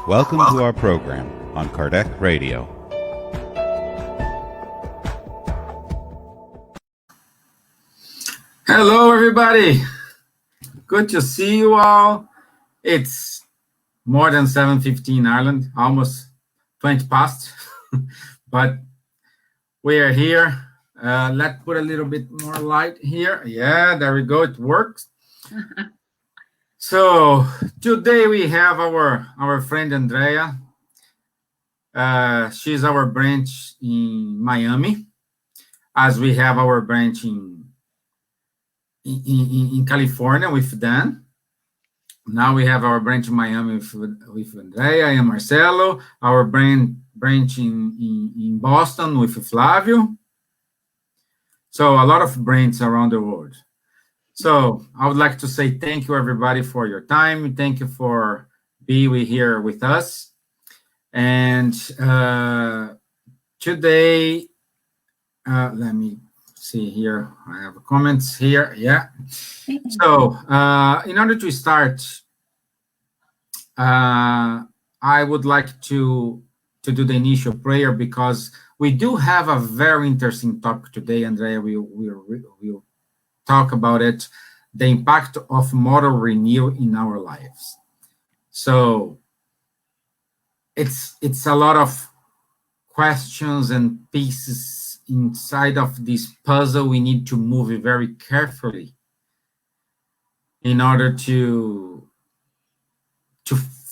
Welcome to our program on Kardec Radio. Hello, everybody. Good to see you all. It's more than 7:15 Ireland, almost 20 past, but we are here. Let's put a little bit more light here. Yeah, there we go. It works. So today we have our friend Andreia. She's our branch in Miami, as we have our branch in California with Dan. Now we have our branch in Miami with Andreia and Marcelo, our branch in Boston with Flavio. So a lot of branches around the world. So I would like to say thank you, everybody, for your time. Thank you for being here with us. And today, let me see here. I have comments here. Yeah. So in order to start, I would like to do the initial prayer, because we do have a very interesting topic today. Andreia will talk about it, the impact of moral renewal in our lives. So it's a lot of questions and pieces inside of this puzzle. We need to move it very carefully in order to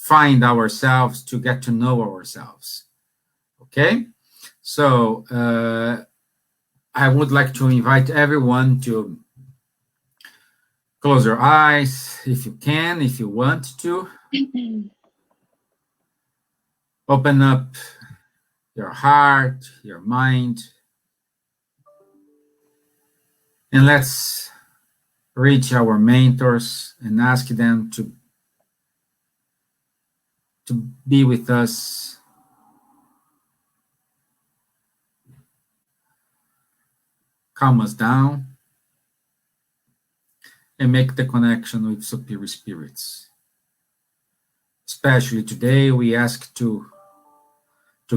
find ourselves, to get to know ourselves. Okay? So I would like to invite everyone to close your eyes if you can, if you want to. Open up your heart, your mind, and let's reach our mentors and ask them to be with us. Calm us down and make the connection with superior spirits. Especially today, we ask to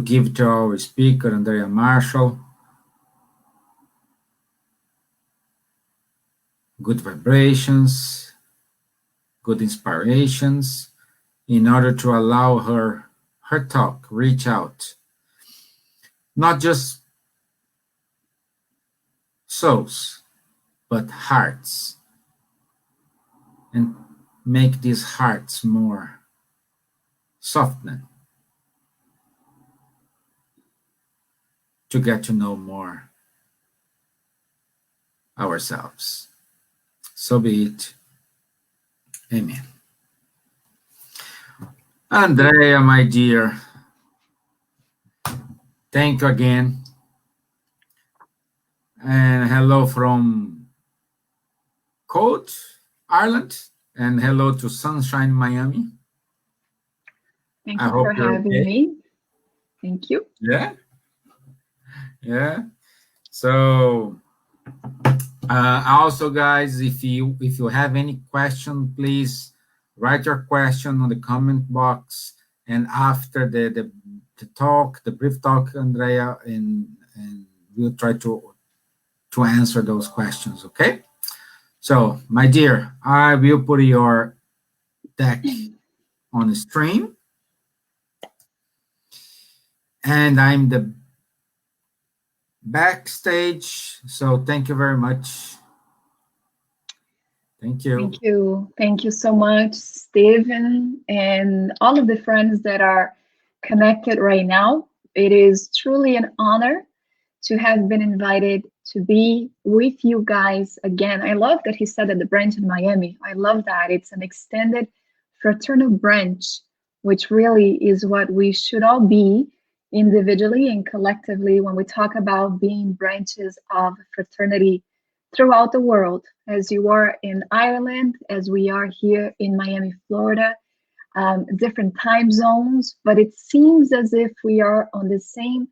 give to our speaker, Andreia Marshall, good vibrations, good inspirations, in order to allow her talk reach out, not just souls, but hearts, and make these hearts more softened, to get to know more ourselves. So be it. Amen. Andreia, my dear, thank you again. And hello from cold Ireland, and hello to sunshine Miami. Thank you for having me. Thank you. Yeah. So also, guys, if you have any question, please write your question on the comment box, and after the talk, the brief talk, Andreia, and we'll try to answer those questions. Okay. So, my dear, I will put your deck on the stream, and I'm the backstage. So thank you very much. Thank you. Thank you so much, Stephen, and all of the friends that are connected right now. It is truly an honor to have been invited to be with you guys again. I love that he said that the branch in Miami. I love that. It's an extended fraternal branch, which really is what we should all be individually and collectively when we talk about being branches of fraternity throughout the world, as you are in Ireland, as we are here in Miami, Florida, different time zones, but it seems as if we are on the same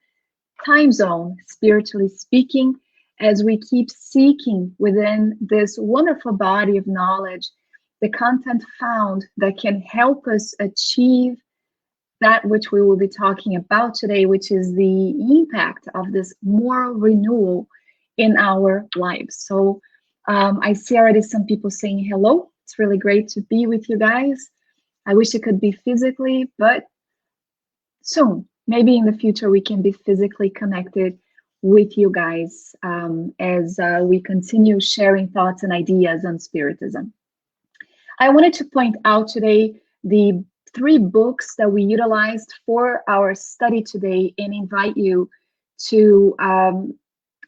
time zone, spiritually speaking, as we keep seeking within this wonderful body of knowledge, the content found that can help us achieve that which we will be talking about today, which is the impact of this moral renewal in our lives. So I see already some people saying hello. It's really great to be with you guys. I wish it could be physically, but soon, maybe in the future, we can be physically connected with you guys as we continue sharing thoughts and ideas on Spiritism. I wanted to point out today the 3 books that we utilized for our study today and invite you to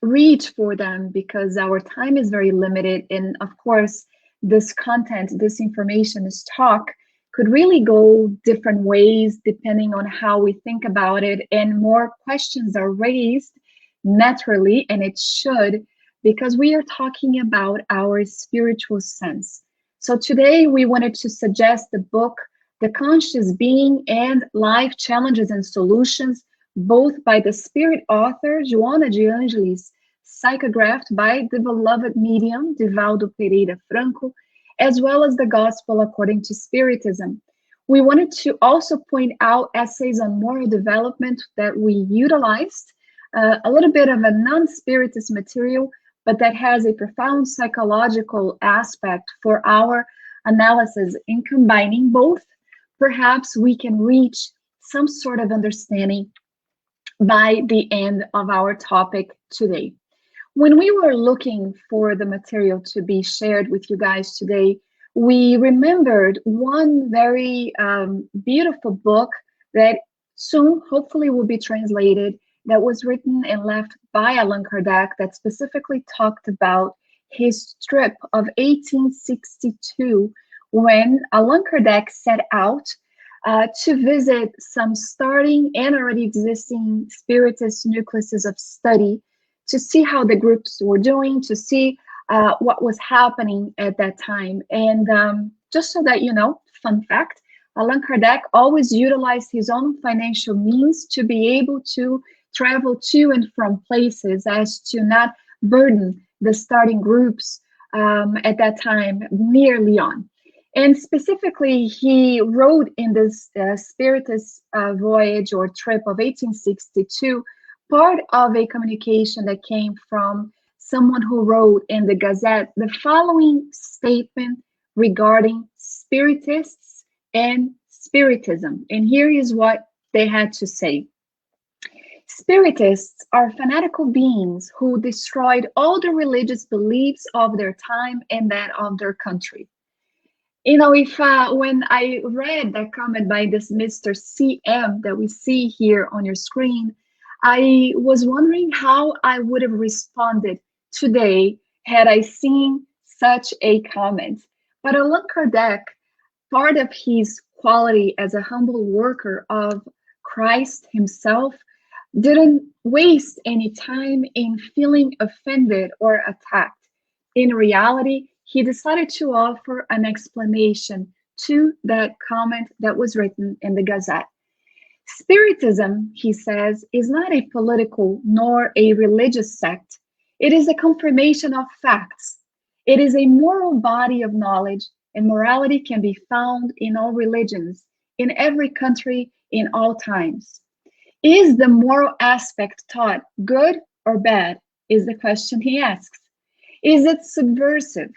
read for them because our time is very limited. And of course, this content, this information, this talk could really go different ways depending on how we think about it. And more questions are raised naturally, and it should, because we are talking about our spiritual sense. So today we wanted to suggest the book, The Conscious Being and Life Challenges and Solutions, both by the Spirit author, Joana de Angelis, psychographed by the beloved medium, Divaldo Pereira Franco, as well as the Gospel According to Spiritism. We wanted to also point out essays on moral development that we utilized, a little bit of a non-Spiritist material, but that has a profound psychological aspect for our analysis. In combining both, perhaps we can reach some sort of understanding by the end of our topic today. When we were looking for the material to be shared with you guys today, we remembered one very beautiful book that soon, hopefully, will be translated, that was written and left by Allan Kardec, that specifically talked about his trip of 1862, when Allan Kardec set out to visit some starting and already existing Spiritist nucleuses of study to see how the groups were doing, to see what was happening at that time. And just so that you know, fun fact, Allan Kardec always utilized his own financial means to be able to travel to and from places as to not burden the starting groups at that time near Lyon. And specifically, he wrote in this Spiritist voyage or trip of 1862, part of a communication that came from someone who wrote in the Gazette the following statement regarding Spiritists and Spiritism. And here is what they had to say. Spiritists are fanatical beings who destroyed all the religious beliefs of their time and that of their country. You know, if when I read that comment by this Mr. CM that we see here on your screen, I was wondering how I would have responded today had I seen such a comment. But Allan Kardec, part of his quality as a humble worker of Christ himself, didn't waste any time in feeling offended or attacked. In reality, he decided to offer an explanation to that comment that was written in the Gazette. Spiritism, he says, is not a political nor a religious sect. It is a confirmation of facts. It is a moral body of knowledge, and morality can be found in all religions, in every country, in all times. Is the moral aspect taught good or bad, is the question he asks. Is it subversive?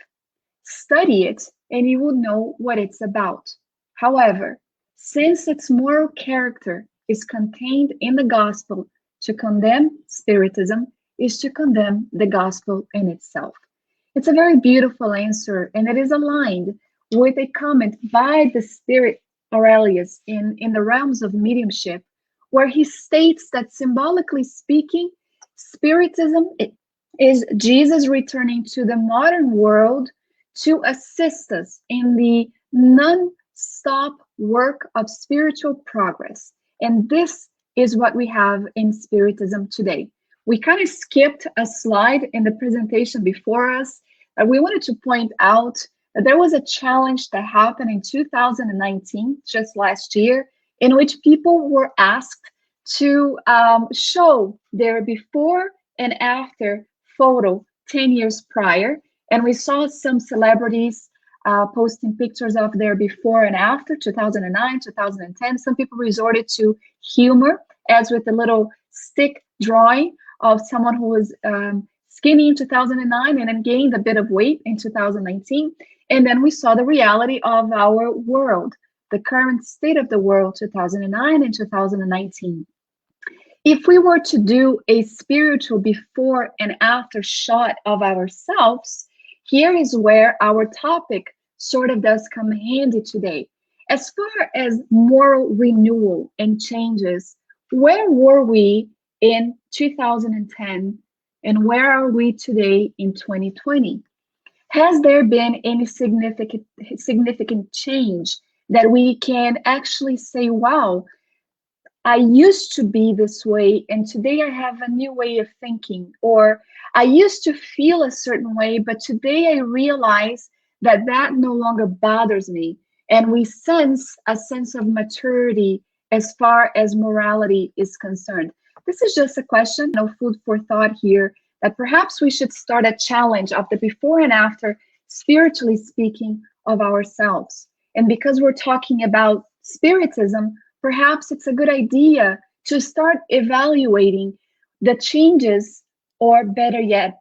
Study it and you will know what it's about. However, since its moral character is contained in the gospel, to condemn Spiritism is to condemn the gospel in itself. It's a very beautiful answer, and it is aligned with a comment by the Spirit Aurelius in the realms of mediumship, where he states that symbolically speaking, Spiritism is Jesus returning to the modern world to assist us in the non-stop work of spiritual progress. And this is what we have in Spiritism today. We kind of skipped a slide in the presentation before us. We wanted to point out that there was a challenge that happened in 2019, just last year, in which people were asked to show their before and after photo 10 years prior. And we saw some celebrities posting pictures of their before and after, 2009, 2010. Some people resorted to humor, as with a little stick drawing of someone who was skinny in 2009 and then gained a bit of weight in 2019. And then we saw the reality of our world, the current state of the world, 2009 and 2019. If we were to do a spiritual before and after shot of ourselves, here is where our topic sort of does come handy today. As far as moral renewal and changes, where were we in 2010 and where are we today in 2020? Has there been any significant change that we can actually say, wow, I used to be this way, and today I have a new way of thinking, or I used to feel a certain way, but today I realize that that no longer bothers me. And we sense a sense of maturity as far as morality is concerned. This is just a question, no food for thought here, that perhaps we should start a challenge of the before and after, spiritually speaking, of ourselves. And because we're talking about Spiritism, perhaps it's a good idea to start evaluating the changes, or better yet,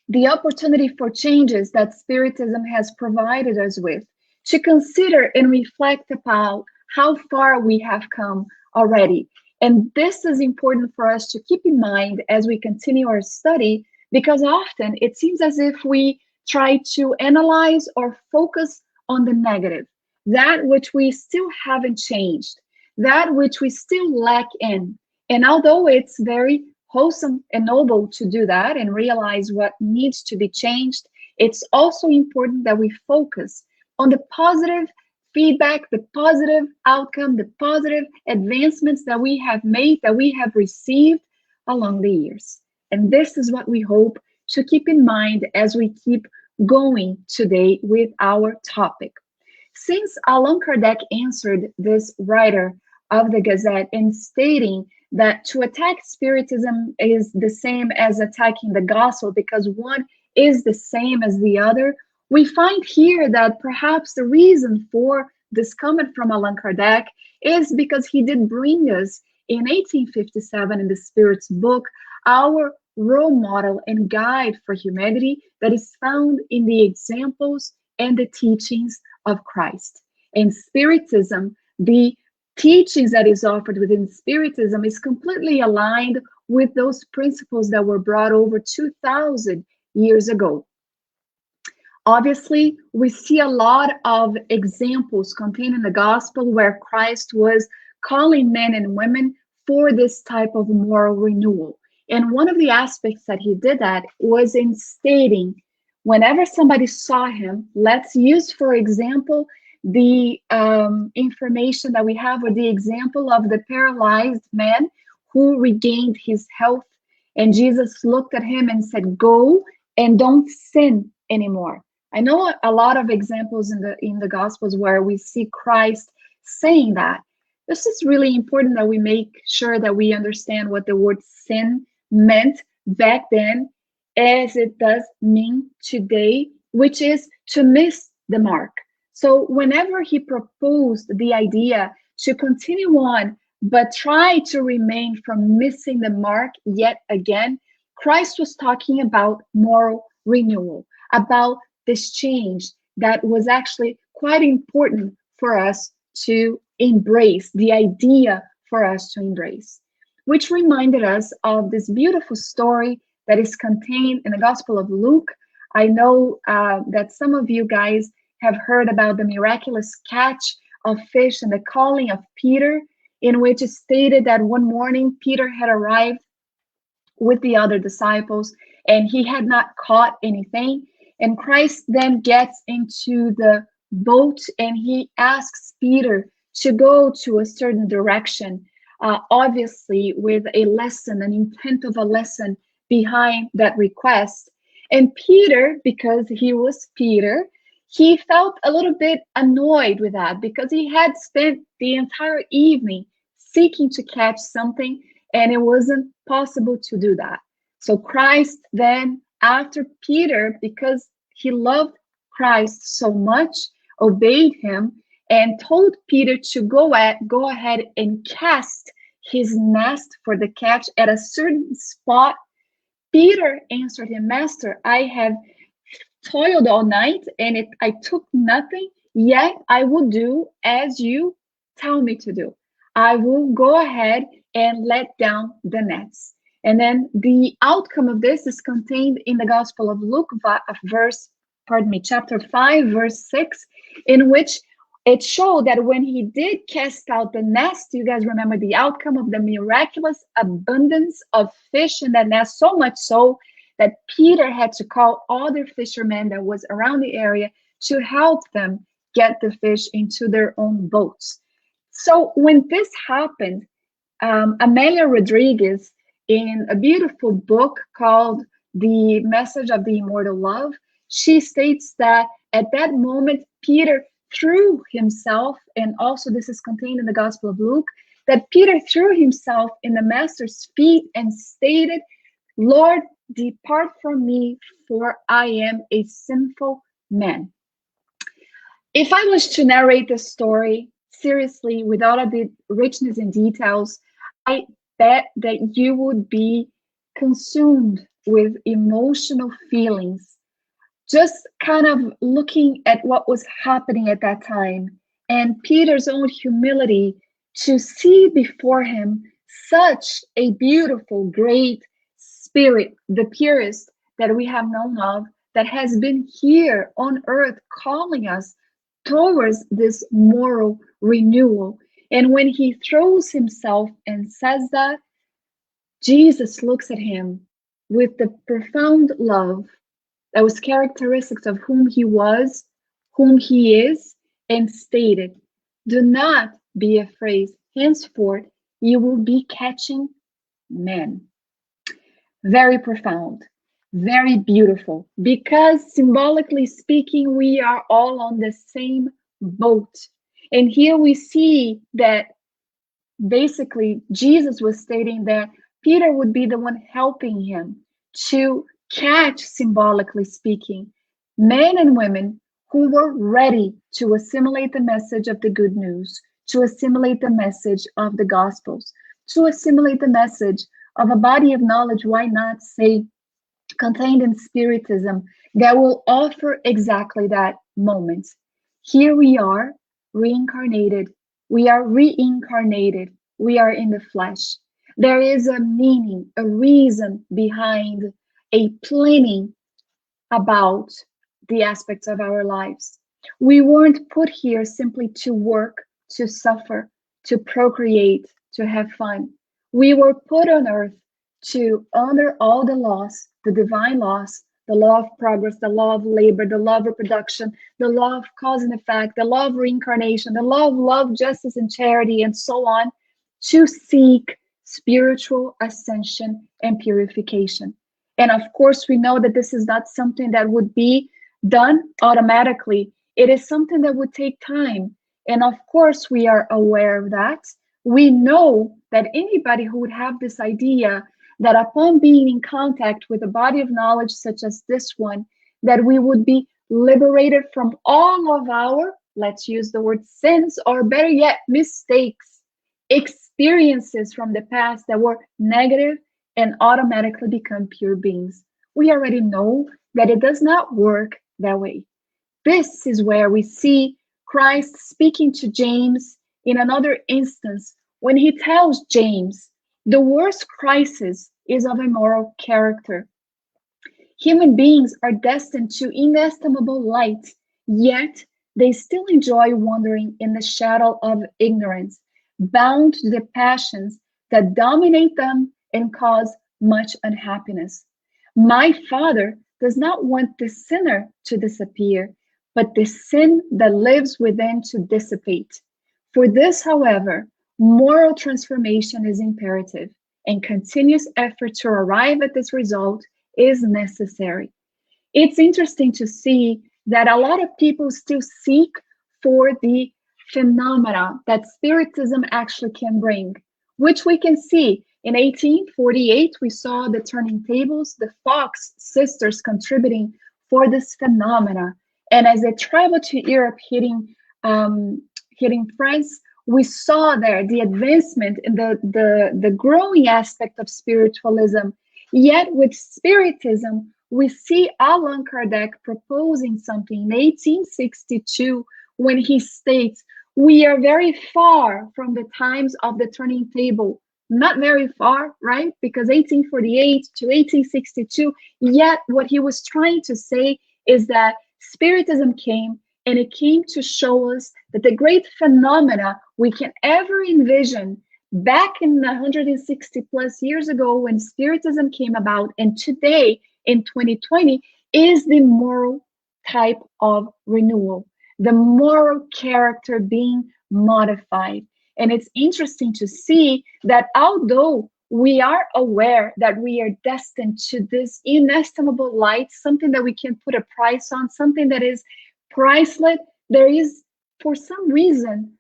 the opportunity for changes that Spiritism has provided us with, to consider and reflect about how far we have come already. And this is important for us to keep in mind as we continue our study, because often it seems as if we try to analyze or focus on the negative, that which we still haven't changed, that which we still lack in. And although it's very wholesome and noble to do that and realize what needs to be changed, it's also important that we focus on the positive feedback, the positive outcome, the positive advancements that we have made, that we have received along the years. And this is what we hope to keep in mind as we keep going today with our topic. Since Allan Kardec answered this writer of the Gazette in stating that to attack Spiritism is the same as attacking the gospel because one is the same as the other, we find here that perhaps the reason for this comment from Allan Kardec is because he did bring us in 1857 in the Spirit's book our role model and guide for humanity that is found in the examples and the teachings of Christ. In Spiritism, the teachings that is offered within Spiritism is completely aligned with those principles that were brought over 2,000 years ago. Obviously, we see a lot of examples contained in the gospel where Christ was calling men and women for this type of moral renewal. And one of the aspects that he did that was in stating, whenever somebody saw him, let's use, for example, the information that we have, or the example of the paralyzed man who regained his health. And Jesus looked at him and said, go and don't sin anymore. I know a lot of examples in the Gospels where we see Christ saying that. This is really important that we make sure that we understand what the word sin meant back then, as it does mean today, which is to miss the mark. So whenever he proposed the idea to continue on, but try to remain from missing the mark yet again, Christ was talking about moral renewal, about this change that was actually quite important for us to embrace, the idea for us to embrace, which reminded us of this beautiful story that is contained in the Gospel of Luke. I know that some of you guys have heard about the miraculous catch of fish and the calling of Peter, in which it stated that one morning Peter had arrived with the other disciples and he had not caught anything. And Christ then gets into the boat and he asks Peter to go to a certain direction, obviously with a lesson, an intent of a lesson behind that request. And Peter, because he was Peter, he felt a little bit annoyed with that because he had spent the entire evening seeking to catch something and it wasn't possible to do that. So Christ then, after Peter, because he loved Christ so much, obeyed him, and told Peter to go ahead and cast his nest for the catch at a certain spot, Peter answered him, Master, I have toiled all night and I took nothing, yet I will do as you tell me to do. I will go ahead and let down the nets. And then the outcome of this is contained in the Gospel of Luke, chapter 5, verse 6, in which it showed that when he did cast out the nest, you guys remember the outcome of the miraculous abundance of fish in that nest, so much so that Peter had to call other fishermen that was around the area to help them get the fish into their own boats. So when this happened, Amelia Rodriguez, in a beautiful book called The Message of the Immortal Love, she states that at that moment, Peter threw himself, and also this is contained in the Gospel of Luke, that Peter threw himself in the Master's feet and stated, Lord, depart from me, for I am a sinful man. If I was to narrate the story seriously, without the richness in details, I bet that you would be consumed with emotional feelings, just kind of looking at what was happening at that time and Peter's own humility to see before him such a beautiful, great spirit, the purest that we have known of, that has been here on earth calling us towards this moral renewal. And when he throws himself and says that, Jesus looks at him with the profound love that was characteristics of whom he was, whom he is, and stated, do not be afraid. Henceforth, you will be catching men. Very profound, very beautiful, because symbolically speaking, we are all on the same boat. And here we see that basically Jesus was stating that Peter would be the one helping him to catch, symbolically speaking, men and women who were ready to assimilate the message of the good news, to assimilate the message of the Gospels, to assimilate the message of a body of knowledge, why not say, contained in Spiritism, that will offer exactly that moment. Here we are, reincarnated. We are reincarnated. We are in the flesh. There is a meaning, a reason behind a planning about the aspects of our lives. We weren't put here simply to work, to suffer, to procreate, to have fun. We were put on earth to honor all the laws, the divine laws, the law of progress, the law of labor, the law of reproduction, the law of cause and effect, the law of reincarnation, the law of love, justice, and charity, and so on, to seek spiritual ascension and purification. And of course, we know that this is not something that would be done automatically. It is something that would take time. And of course, we are aware of that. We know that anybody who would have this idea that upon being in contact with a body of knowledge such as this one, that we would be liberated from all of our, let's use the word sins, or better yet, mistakes, experiences from the past that were negative, and automatically become pure beings. We already know that it does not work that way. This is where we see Christ speaking to James in another instance when he tells James, the worst crisis is of a moral character. Human beings are destined to inestimable light, yet they still enjoy wandering in the shadow of ignorance, bound to the passions that dominate them and cause much unhappiness. My Father does not want the sinner to disappear, but the sin that lives within to dissipate. For this, however, moral transformation is imperative, and continuous effort to arrive at this result is necessary. It's interesting to see that a lot of people still seek for the phenomena that Spiritism actually can bring, which we can see. In 1848, we saw the turning tables, the Fox sisters contributing for this phenomena. And as they traveled to Europe, hitting France, we saw there the advancement in the growing aspect of spiritualism. Yet with Spiritism, we see Allan Kardec proposing something in 1862 when he states, we are very far from the times of the turning table. Not very far, right? Because 1848 to 1862, yet what he was trying to say is that Spiritism came, and it came to show us that the great phenomena we can ever envision back in 160 plus years ago when Spiritism came about, and today in 2020, is the moral type of renewal, the moral character being modified. And it's interesting to see that although we are aware that we are destined to this inestimable light, something that we can put a price on, something that is priceless, there is, for some reason,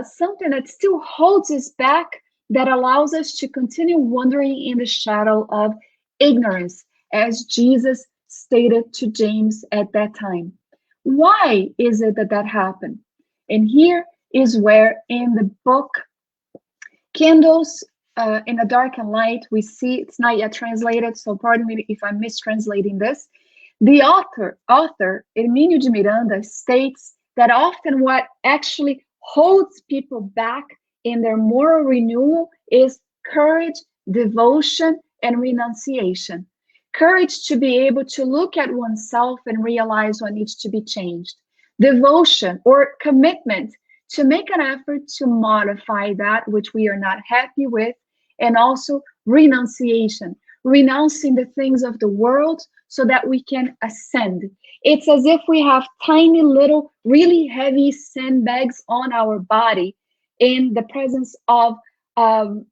something that still holds us back, that allows us to continue wandering in the shadow of ignorance, as Jesus stated to James at that time. Why is it that that happened? And here is where in the book Candles in the Dark and Light, we see, it's not yet translated, so pardon me if I'm mistranslating this. The author Hermínio de Miranda, states that often what actually holds people back in their moral renewal is courage, devotion, and renunciation. Courage to be able to look at oneself and realize what needs to be changed. Devotion or commitment to make an effort to modify that which we are not happy with, and also renunciation, renouncing the things of the world so that we can ascend. It's as if we have tiny little, really heavy sandbags on our body in the presence of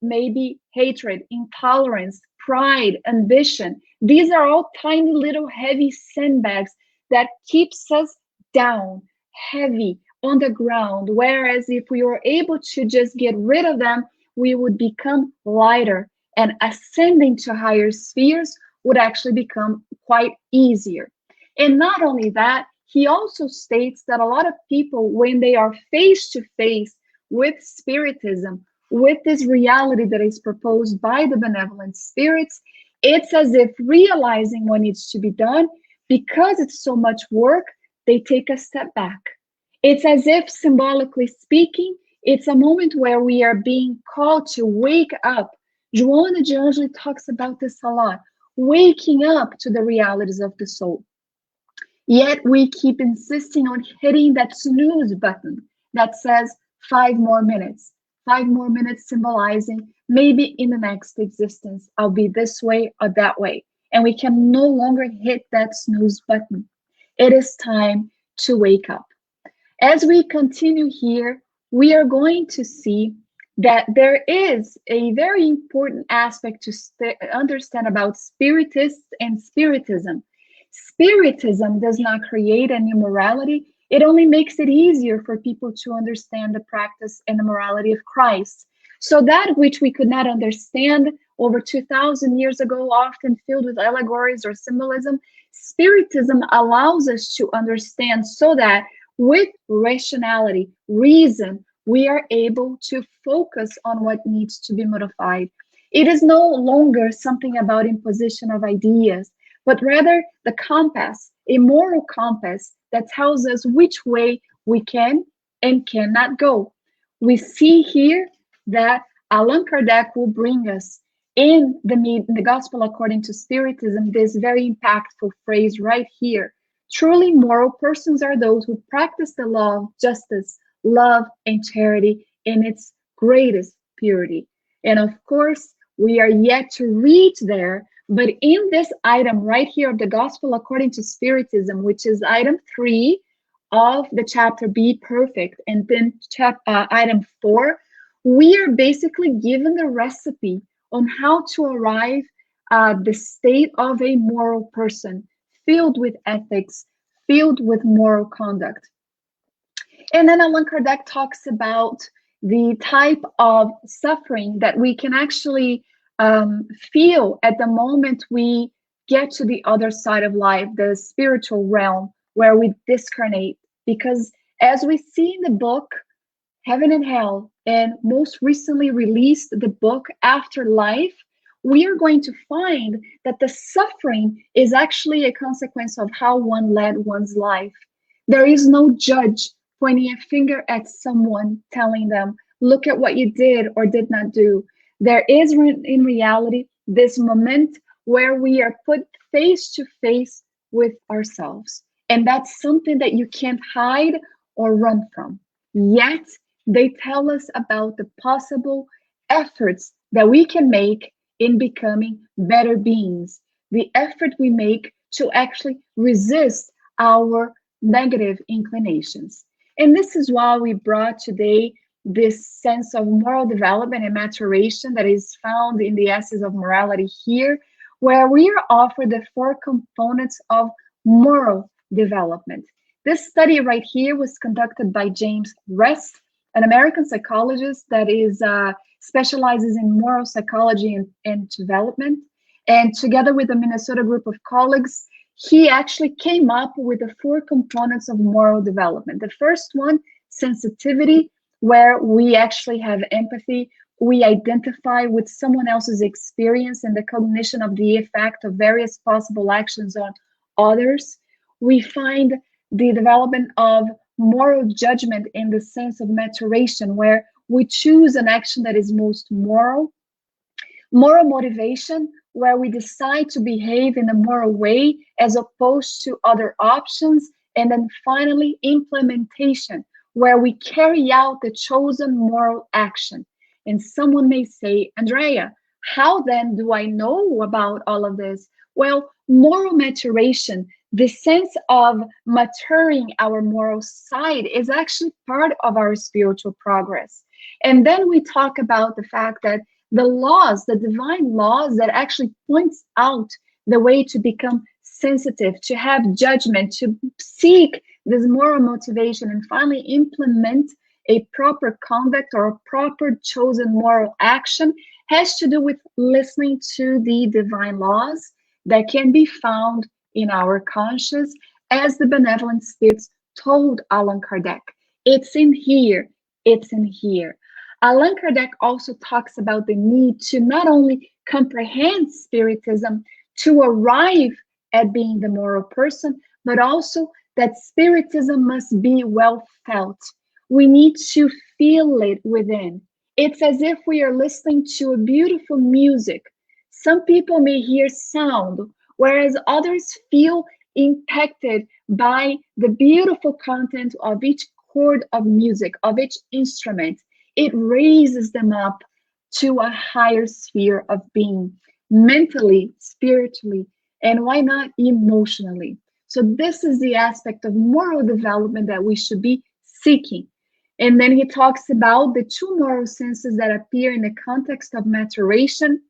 maybe hatred, intolerance, pride, ambition. These are all tiny little heavy sandbags that keeps us down, heavy, on the ground, whereas if we were able to just get rid of them, we would become lighter, and ascending to higher spheres would actually become quite easier. And not only that, he also states that a lot of people, when they are face to face with Spiritism, with this reality that is proposed by the benevolent spirits, it's as if realizing what needs to be done, because it's so much work, they take a step back. It's as if, symbolically speaking, it's a moment where we are being called to wake up. Joana de Angeli talks about this a lot, waking up to the realities of the soul. Yet we keep insisting on hitting that snooze button that says 5 more minutes. 5 more minutes symbolizing maybe in the next existence, I'll be this way or that way. And we can no longer hit that snooze button. It is time to wake up. As we continue here, we are going to see that there is a very important aspect to understand about Spiritists and Spiritism. Spiritism does not create any morality. It only makes it easier for people to understand the practice and the morality of Christ. So that which we could not understand over 2,000 years ago, often filled with allegories or symbolism, Spiritism allows us to understand, so that with rationality, reason, we are able to focus on what needs to be modified. It is no longer something about imposition of ideas, but rather the compass, a moral compass that tells us which way we can and cannot go. We see here that Allan Kardec will bring us in the Gospel according to Spiritism this very impactful phrase right here. Truly moral persons are those who practice the law of justice, love, and charity in its greatest purity. And of course, we are yet to reach there, but in this item right here of the Gospel according to Spiritism, which is item 3 of the chapter Be Perfect, and then item 4, we are basically given the recipe on how to arrive at the state of a moral person, filled with ethics, filled with moral conduct. And then Allan Kardec talks about the type of suffering that we can actually feel at the moment we get to the other side of life, the spiritual realm, where we discarnate. Because as we see in the book, Heaven and Hell, and most recently released the book Afterlife, we are going to find that the suffering is actually a consequence of how one led one's life. There is no judge pointing a finger at someone telling them, look at what you did or did not do. There is, in reality, this moment where we are put face to face with ourselves. And that's something that you can't hide or run from. Yet, they tell us about the possible efforts that we can make in becoming better beings, the effort we make to actually resist our negative inclinations. And this is why we brought today this sense of moral development and maturation that is found in the Essence of Morality here, where we are offered the 4 components of moral development. This study right here was conducted by James Rest, an American psychologist that is specializes in moral psychology and development. And together with a Minnesota group of colleagues, he actually came up with the 4 components of moral development. The first one, sensitivity, where we actually have empathy. We identify with someone else's experience and the cognition of the effect of various possible actions on others. We find the development of moral judgment in the sense of maturation, where we choose an action that is most moral. Moral motivation, where we decide to behave in a moral way as opposed to other options. And then finally, implementation, where we carry out the chosen moral action. And someone may say, Andreia, how then do I know about all of this? Well, moral maturation, the sense of maturing our moral side, is actually part of our spiritual progress. And then we talk about the fact that the laws, the divine laws that actually points out the way to become sensitive, to have judgment, to seek this moral motivation, and finally implement a proper conduct or a proper chosen moral action, has to do with listening to the divine laws that can be found in our conscious, as the benevolent spirits told Allan Kardec. It's in here, it's in here. Allan Kardec also talks about the need to not only comprehend Spiritism to arrive at being the moral person, but also that Spiritism must be well felt. We need to feel it within. It's as if we are listening to a beautiful music. Some people may hear sound, whereas others feel impacted by the beautiful content of each chord of music, of each instrument. It raises them up to a higher sphere of being, mentally, spiritually, and why not emotionally. So this is the aspect of moral development that we should be seeking. And then he talks about the 2 moral senses that appear in the context of maturation.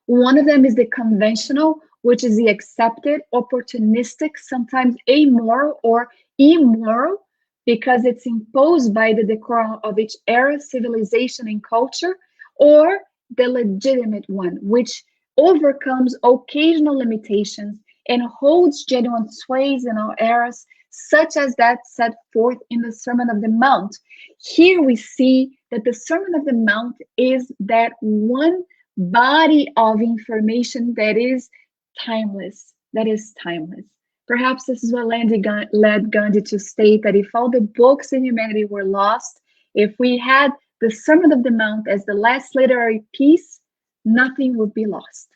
One of them is the conventional, which is the accepted, opportunistic, sometimes amoral or immoral, because it's imposed by the decorum of each era, civilization, and culture, or the legitimate one, which overcomes occasional limitations and holds genuine sways in our eras, such as that set forth in the Sermon of the Mount. Here we see that the Sermon of the Mount is that one body of information that is timeless, Perhaps this is what led Gandhi to state that if all the books in humanity were lost, if we had the Sermon of the Mount as the last literary piece, nothing would be lost.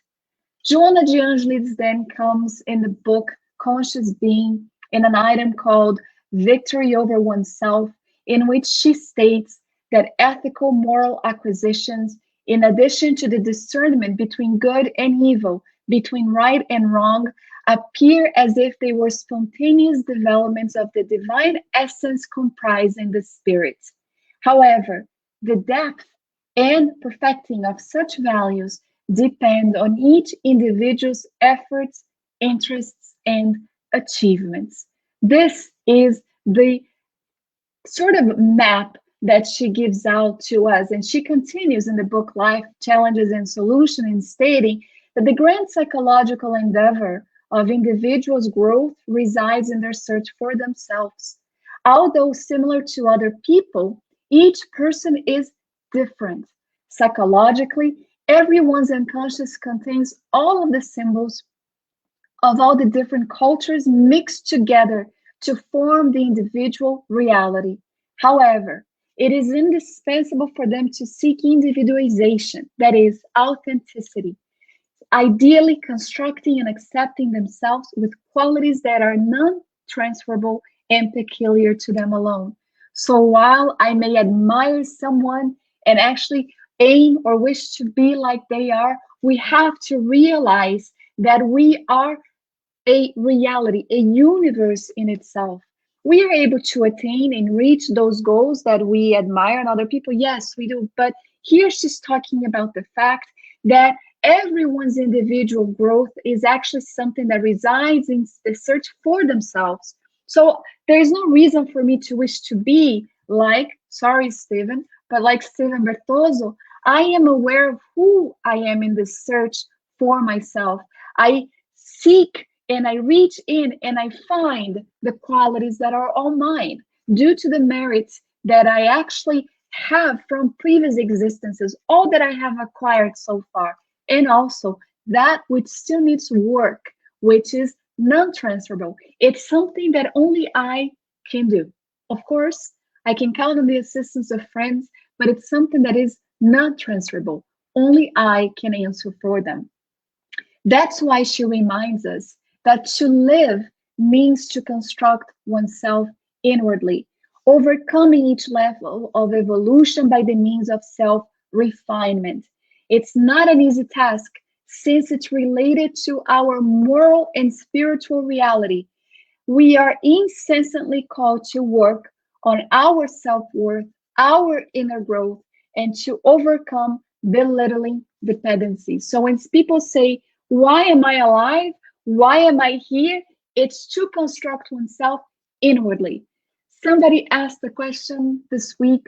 Joanna de Angelis then comes in the book Conscious Being in an item called Victory Over Oneself, in which she states that ethical moral acquisitions, in addition to the discernment between good and evil, between right and wrong, appear as if they were spontaneous developments of the divine essence comprising the spirit. However, the depth and perfecting of such values depend on each individual's efforts, interests, and achievements. This is the sort of map that she gives out to us. And she continues in the book Life, Challenges, and Solutions in stating that the grand psychological endeavor of individuals' growth resides in their search for themselves. Although similar to other people, each person is different. Psychologically, everyone's unconscious contains all of the symbols of all the different cultures mixed together to form the individual reality. However, it is indispensable for them to seek individualization, that is, authenticity, ideally constructing and accepting themselves with qualities that are non-transferable and peculiar to them alone. So while I may admire someone and actually aim or wish to be like they are, we have to realize that we are a reality, a universe in itself. We are able to attain and reach those goals that we admire in other people. Yes, we do. But here she's talking about the fact that everyone's individual growth is actually something that resides in the search for themselves. So there's no reason for me to wish to be like, sorry, Stephen, but like Stephen Bertozzo. I am aware of who I am in the search for myself. I seek and I reach in and I find the qualities that are all mine due to the merits that I actually have from previous existences, all that I have acquired so far, and also that which still needs work, which is non-transferable. It's something that only I can do. Of course, I can count on the assistance of friends, but it's something that is not transferable. Only I can answer for them. That's why she reminds us that to live means to construct oneself inwardly, overcoming each level of evolution by the means of self-refinement. It's not an easy task since it's related to our moral and spiritual reality. We are incessantly called to work on our self-worth, our inner growth, and to overcome belittling dependency. So when people say, why am I alive? Why am I here? It's to construct oneself inwardly. Somebody asked the question this week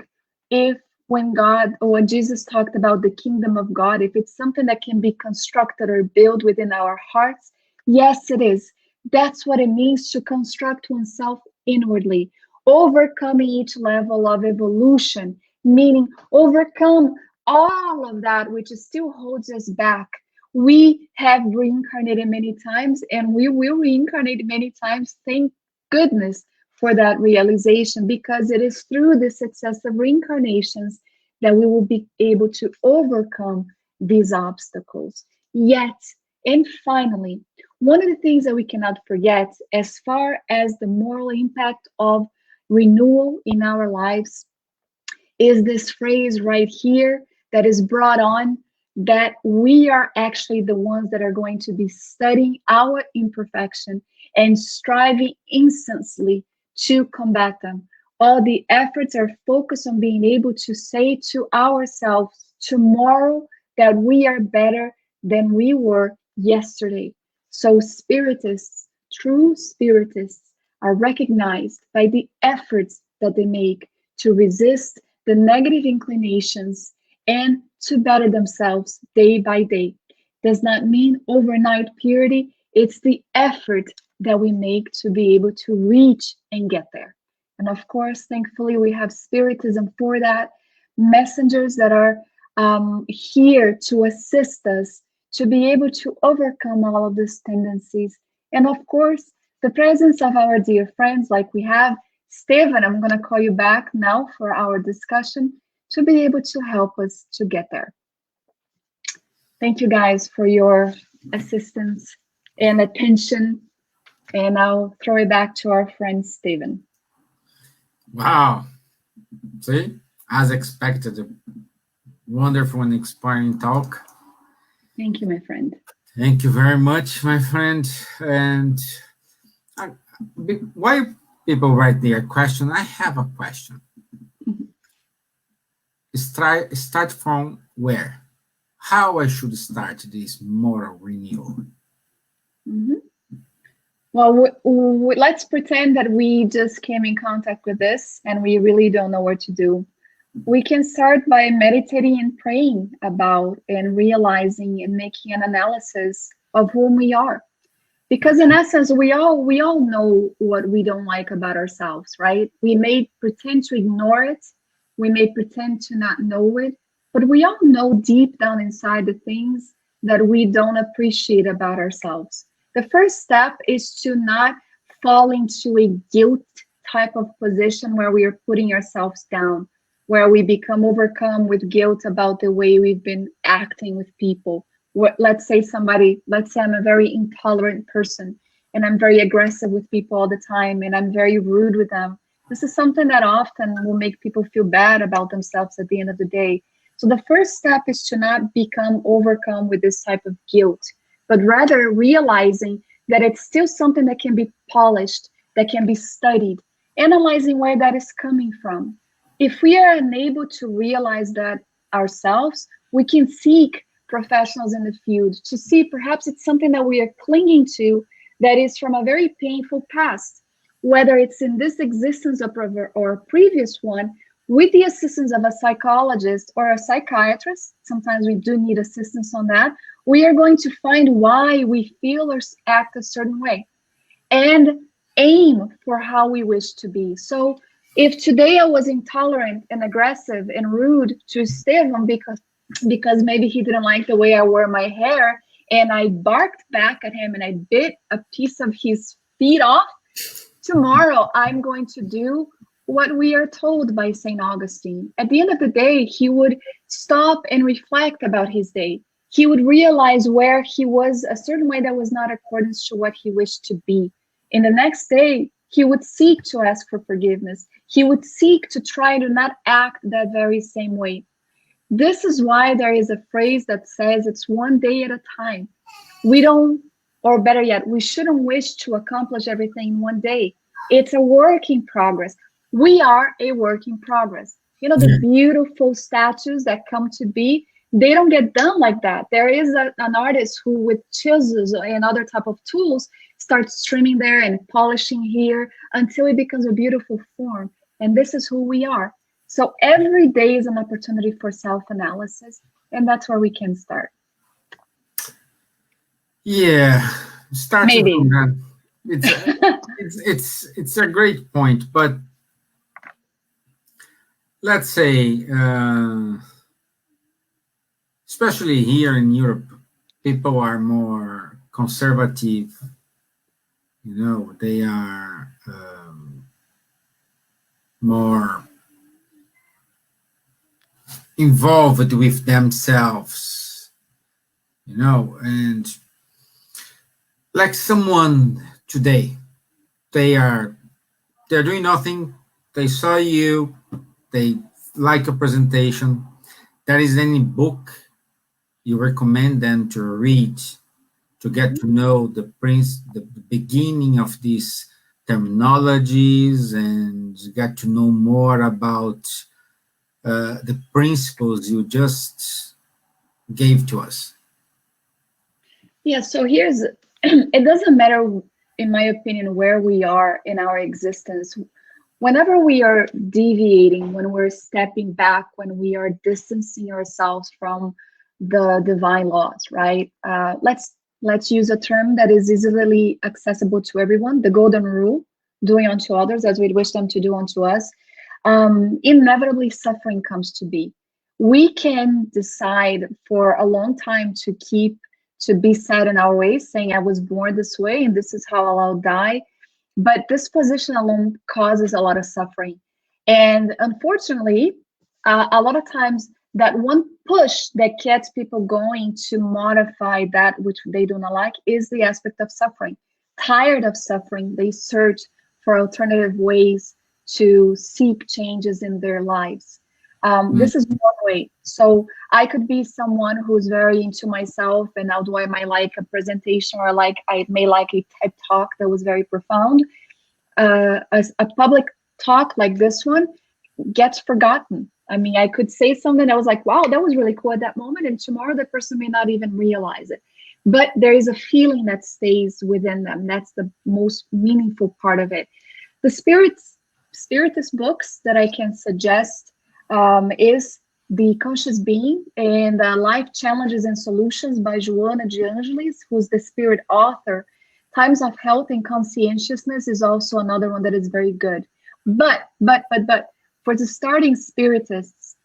if when God or when Jesus talked about the kingdom of God, if it's something that can be constructed or built within our hearts. Yes, it is. That's what it means to construct oneself inwardly, overcoming each level of evolution, meaning overcome all of that which still holds us back. We have reincarnated many times and we will reincarnate many times. Thank goodness for that realization, because it is through the successive reincarnations that we will be able to overcome these obstacles. Yet, and finally, one of the things that we cannot forget as far as the moral impact of renewal in our lives is this phrase right here that is brought on, that we are actually the ones that are going to be studying our imperfection and striving incessantly to combat them. All the efforts are focused on being able to say to ourselves tomorrow that we are better than we were yesterday. So spiritists, true spiritists, are recognized by the efforts that they make to resist the negative inclinations and to better themselves day by day. Does not mean overnight purity. It's the effort that we make to be able to reach and get there. And of course, thankfully, we have Spiritism for that, messengers that are here to assist us to be able to overcome all of these tendencies. And of course, the presence of our dear friends like we have. Stephen, I'm going to call you back now for our discussion to be able to help us to get there. Thank you guys for your assistance and attention. And I'll throw it back to our friend, Stephen. Wow. See, as expected, a wonderful and inspiring talk. Thank you, my friend. Thank you very much, my friend. And why people write their question, I have a question. Start from where? How I should start this moral renewal? Mm-hmm. Well, let's pretend that we just came in contact with this and we really don't know what to do. We can start by meditating and praying about and realizing and making an analysis of whom we are. Because in essence, we all know what we don't like about ourselves, right? We may pretend to ignore it, we may pretend to not know it, but we all know deep down inside the things that we don't appreciate about ourselves. The first step is to not fall into a guilt type of position where we are putting ourselves down, where we become overcome with guilt about the way we've been acting with people. Let's say I'm a very intolerant person and I'm very aggressive with people all the time and I'm very rude with them. This is something that often will make people feel bad about themselves at the end of the day. So the first step is to not become overcome with this type of guilt, but rather realizing that it's still something that can be polished, that can be studied, analyzing where that is coming from. If we are unable to realize that ourselves, we can seek professionals in the field to see perhaps it's something that we are clinging to that is from a very painful past, whether it's in this existence or a previous one, with the assistance of a psychologist or a psychiatrist. Sometimes we do need assistance on that. We are going to find why we feel or act a certain way and aim for how we wish to be. So if today I was intolerant and aggressive and rude to Esteban because maybe he didn't like the way I wore my hair and I barked back at him and I bit a piece of his feet off, tomorrow I'm going to do what we are told by St. Augustine. At the end of the day, he would stop and reflect about his day. He would realize where he was a certain way that was not according to what he wished to be. In the next day, he would seek to ask for forgiveness. He would seek to try to not act that very same way. This is why there is a phrase that says it's one day at a time. We don't, or better yet, we shouldn't wish to accomplish everything in one day. It's a work in progress. We are a work in progress. You know, the beautiful statues that come to be, they don't get done like that. There is an artist who with chisels and other type of tools starts trimming there and polishing here until it becomes a beautiful form. And this is who we are. So every day is an opportunity for self-analysis, and that's where we can start. Yeah, starting Maybe. from that, it's a great point, but let's say, especially here in Europe, people are more conservative. You know, they are more involved with themselves, you know, and like someone today, they're doing nothing. They saw you, they like a presentation. There is any book you recommend them to read to get to know the beginning of these terminologies and get to know more about the principles you just gave to us? Yeah, so it doesn't matter, in my opinion, where we are in our existence. Whenever we are deviating, when we're stepping back, when we are distancing ourselves from the divine laws, right? Let's use a term that is easily accessible to everyone, the golden rule, doing unto others as we wish them to do unto us. Inevitably suffering comes to be. We can decide for a long time to be set in our ways, saying I was born this way and this is how I'll die. But this position alone causes a lot of suffering. And unfortunately, a lot of times that one push that gets people going to modify that which they do not like is the aspect of suffering. Tired of suffering, they search for alternative ways to seek changes in their lives. This is one way. So I could be someone who's very into myself, and although I might like a presentation or I may like a TED talk that was very profound, as a public talk like this one gets forgotten. I mean, I could say something that was like, wow, that was really cool at that moment, and tomorrow the person may not even realize it. But there is a feeling that stays within them. That's the most meaningful part of it. The spiritist books that I can suggest is The Conscious Being and Life Challenges and Solutions by Joana de Angelis, who's the spirit author, Times of Health and Conscientiousness is also another one that is very good. But for the starting spiritists,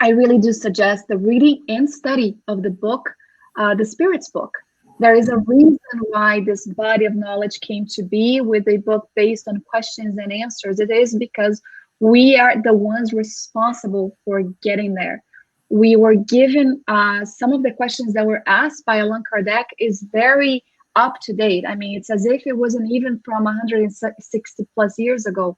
I really do suggest the reading and study of the book, the Spirits book. There is a reason why this body of knowledge came to be with a book based on questions and answers. It is because we are the ones responsible for getting there. We were given some of the questions that were asked by Allan Kardec is very up to date. I mean, it's as if it wasn't even from 160 plus years ago.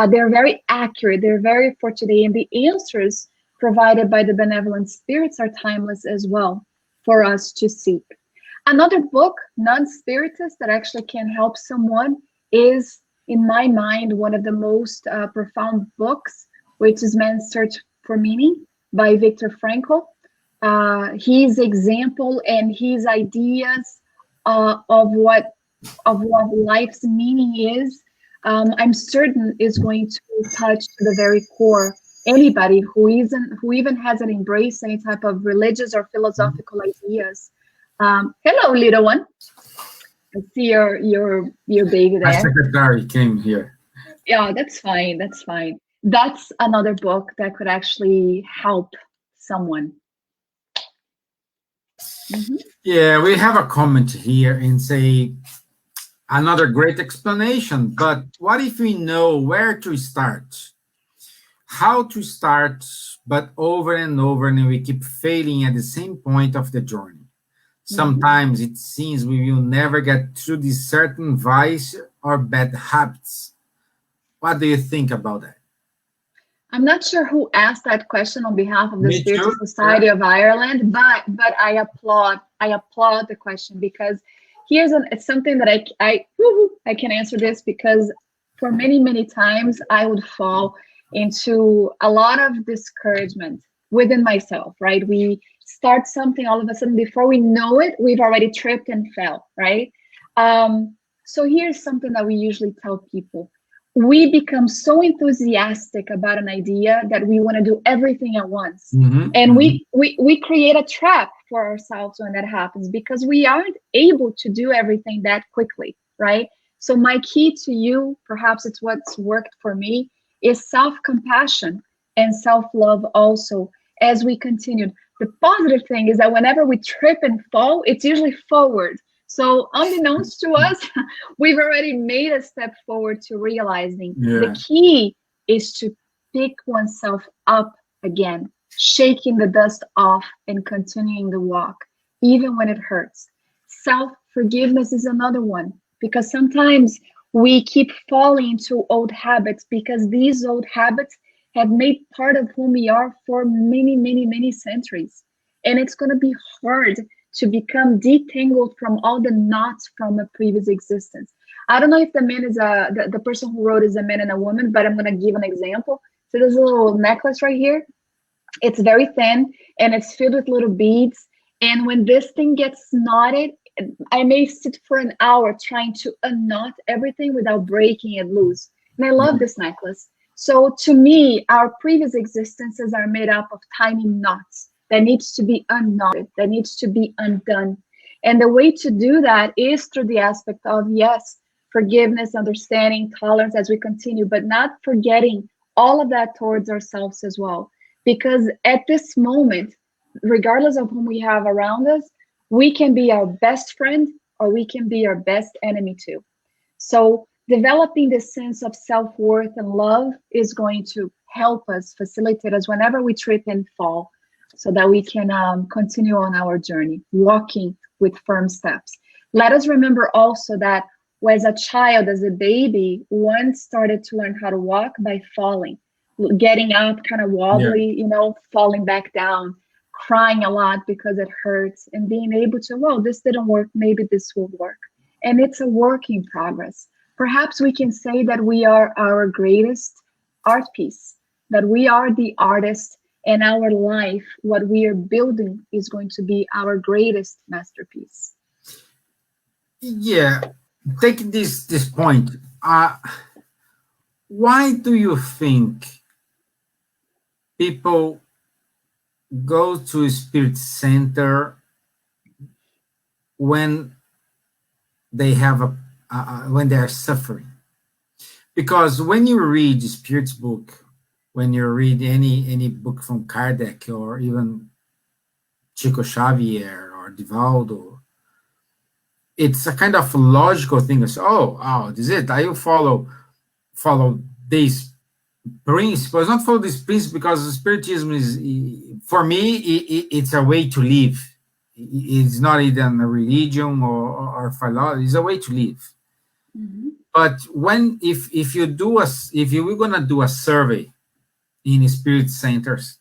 They're very accurate. They're very for today. And the answers provided by the benevolent spirits are timeless as well for us to seek. Another book, non-spiritist, that actually can help someone is, in my mind, one of the most profound books, which is Man's Search for Meaning by Viktor Frankl. His example and his ideas of what life's meaning is, I'm certain is going to touch the very core anybody who even hasn't embraced any type of religious or philosophical ideas. Hello, little one. I see your baby there. My secretary came here. Yeah, that's fine. That's fine. That's another book that could actually help someone. Mm-hmm. Yeah, we have a comment here and say, another great explanation, but what if we know where to start? How to start, but over and over, and we keep failing at the same point of the journey. Sometimes it seems we will never get through this certain vice or bad habits. What do you think about that? I'm not sure who asked that question on behalf of the Me Spiritual too. Society of Ireland, but I applaud the question, because it's something that I can answer this, because for many times I would fall into a lot of discouragement within myself, right? We start something, all of a sudden, before we know it, we've already tripped and fell, right? So here's something that we usually tell people. We become so enthusiastic about an idea that we want to do everything at once. And we create a trap for ourselves when that happens, because we aren't able to do everything that quickly, right? So my key to you, perhaps it's what's worked for me, is self-compassion and self-love also as we continue. The positive thing is that whenever we trip and fall, it's usually forward. So unbeknownst to us, we've already made a step forward to realizing the key is to pick oneself up again, shaking the dust off and continuing the walk, even when it hurts. Self-forgiveness is another one, because sometimes we keep falling into old habits, because these old habits have made part of who we are for many centuries. And it's going to be hard to become detangled from all the knots from a previous existence. I don't know if the man is the person who wrote is a man and a woman, but I'm going to give an example. So there's a little necklace right here. It's very thin and it's filled with little beads. And when this thing gets knotted, I may sit for an hour trying to unknot everything without breaking it loose. And I love this necklace. So to me, our previous existences are made up of tiny knots that needs to be unknotted, that needs to be undone. And the way to do that is through the aspect of, yes, forgiveness, understanding, tolerance as we continue, but not forgetting all of that towards ourselves as well. Because at this moment, regardless of whom we have around us, we can be our best friend or we can be our best enemy too. So developing this sense of self-worth and love is going to help us, facilitate us whenever we trip and fall, so that we can continue on our journey, walking with firm steps. Let us remember also that as a child, as a baby, one started to learn how to walk by falling, getting up kind of wobbly, falling back down, crying a lot because it hurts, and being able to, well, this didn't work, maybe this will work. And it's a work in progress. Perhaps we can say that we are our greatest art piece, that we are the artist, and our life, what we are building, is going to be our greatest masterpiece. Yeah, take this point. Why do you think people go to a spirit center when they have when they are suffering. Because when you read Spirit's book, when you read any book from Kardec or even Chico Xavier or Divaldo, it's a kind of logical thing. It's, this is it. I will follow these principles. Not follow these principles because Spiritism is, for me, it's a way to live. It's not even a religion or philosophy. It's a way to live. Mm-hmm. But if you were gonna do a survey in spirit centers,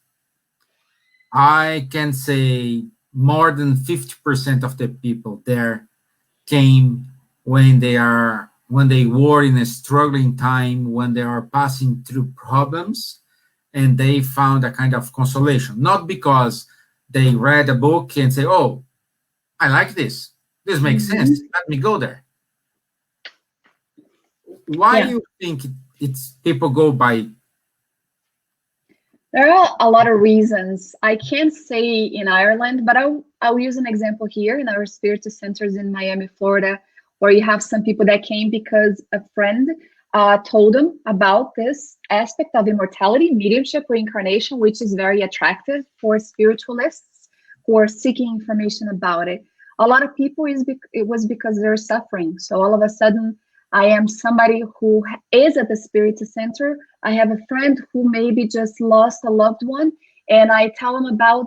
I can say more than 50% of the people there came when they were in a struggling time, when they are passing through problems, and they found a kind of consolation. Not because they read a book and say, "Oh, I like this. This makes sense. Let me go there." Why do you think it's people go by? There are a lot of reasons. I can't say in Ireland, but I'll use an example here in our spiritual centers in Miami, Florida, where you have some people that came because a friend told them about this aspect of immortality, mediumship, reincarnation, which is very attractive for spiritualists who are seeking information about it. A lot of people, it was because they're suffering. So all of a sudden, I am somebody who is at the spiritual center. I have a friend who maybe just lost a loved one, and I tell them about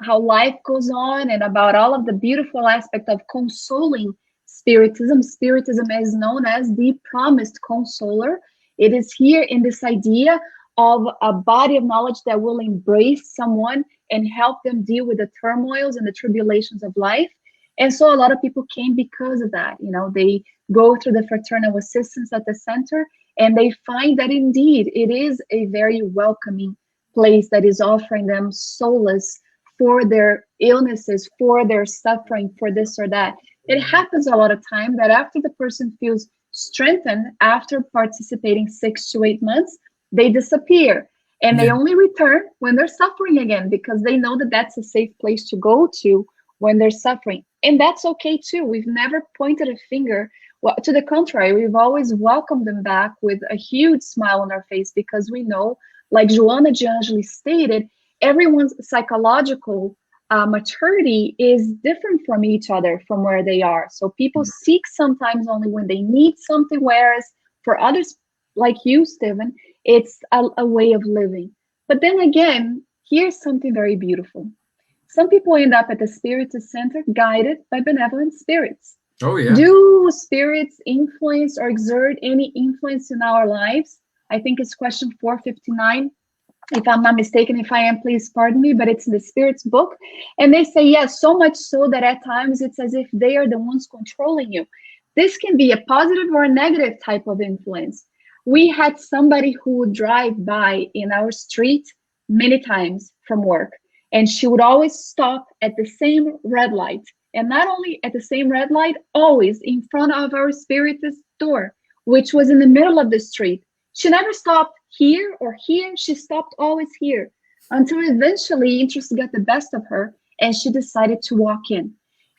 how life goes on and about all of the beautiful aspect of consoling spiritism. Spiritism is known as the promised consoler. It is here in this idea of a body of knowledge that will embrace someone and help them deal with the turmoils and the tribulations of life. And so a lot of people came because of that. They go through the fraternal assistance at the center, and they find that indeed it is a very welcoming place that is offering them solace for their illnesses, for their suffering, for this or that. It happens a lot of time that after the person feels strengthened, after participating 6 to 8 months, they disappear. And they only return when they're suffering again, because they know that that's a safe place to go to when they're suffering. And that's okay too. We've never pointed a finger. Well, to the contrary, we've always welcomed them back with a huge smile on our face, because we know, like Joanna Giangeli stated, everyone's psychological maturity is different from each other, from where they are. So people seek sometimes only when they need something, whereas for others, like you, Stephen, it's a way of living. But then again, here's something very beautiful. Some people end up at the spiritual center guided by benevolent spirits. Oh, yeah. Do spirits influence or exert any influence in our lives? I think it's question 459. If I'm not mistaken, if I am, please pardon me, but it's in the Spirit's book. And they say, yes, so much so that at times it's as if they are the ones controlling you. This can be a positive or a negative type of influence. We had somebody who would drive by in our street many times from work, and she would always stop at the same red light. And not only at the same red light, always in front of our spiritist door, which was in the middle of the street. She never stopped here or here. She stopped always here, until eventually interest got the best of her and she decided to walk in.